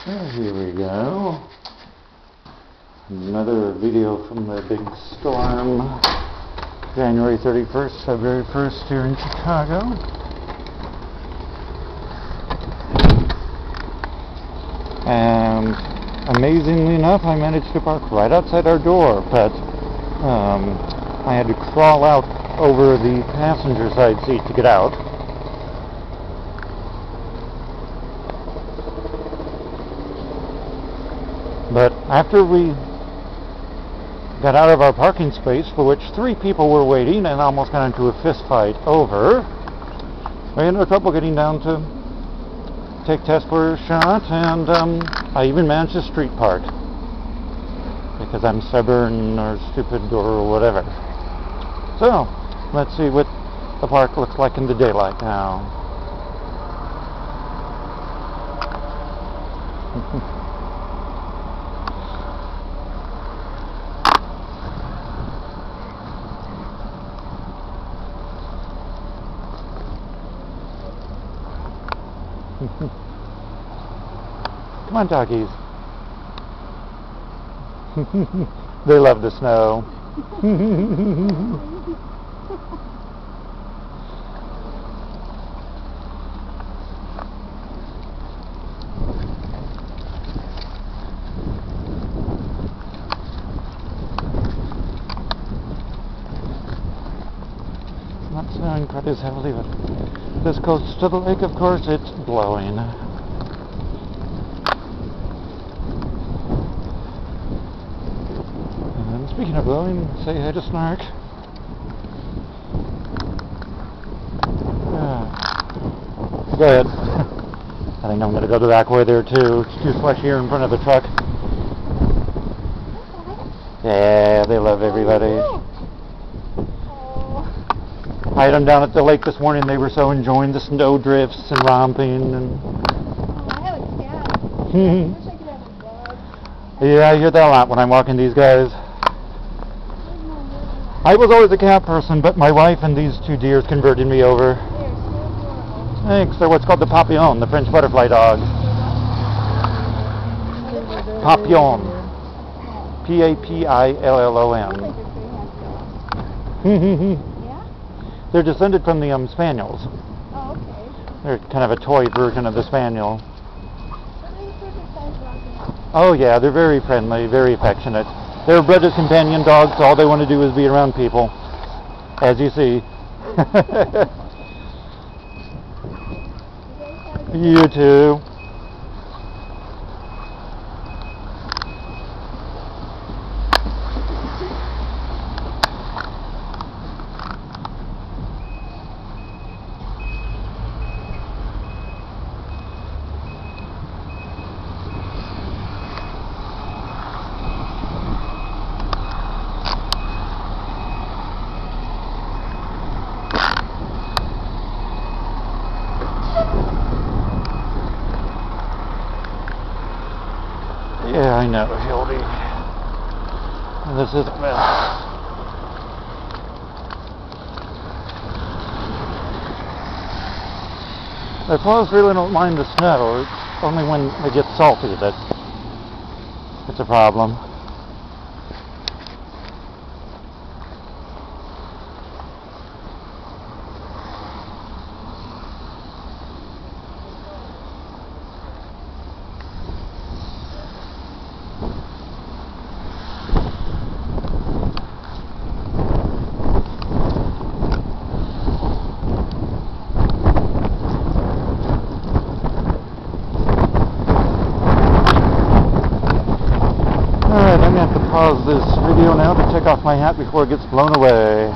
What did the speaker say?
Well, here we go. Another video from the big storm, January 31st, February 1st here in Chicago. And amazingly enough, I managed to park right outside our door, but I had to crawl out over the passenger side seat to get out. But after we got out of our parking space, for which 3 people were waiting and almost got into a fist fight over, we had no trouble getting down to take test for a shot, and I even managed to street park because I'm stubborn or stupid or whatever. So, let's see what the park looks like in the daylight now. Come on, doggies. They love the snow. Not snowing quite as heavily, but this coast to the lake, of course, it's blowing. And speaking of blowing, say hi to Snark. Go ahead. I think I'm going to go the back way there too. It's too slushy here in front of the truck. Yeah, they love everybody. I had them down at the lake this morning. They were so enjoying the snow drifts and romping. And I have a cat. I wish I could have a dog. Yeah, I hear that a lot when I'm walking these guys. I was always a cat person, but my wife and these 2 deers converted me over. They're so adorable. Thanks. They're what's called the papillon, the French butterfly dogs. Papillon. P-A-P-I-L-L-O-N. They're descended from the Spaniels. Oh, okay. They're kind of a toy version of the Spaniel. Are they perfect size dogs? Oh yeah, they're very friendly, very affectionate. They're bred as companion dogs, so all they want to do is be around people, as you see. You too. Yeah, I know, Hildy. This is a mess. The clothes really don't mind the snow. It's only when it gets salty that it's a problem. Alright, I'm going to have to pause this video now to take off my hat before it gets blown away.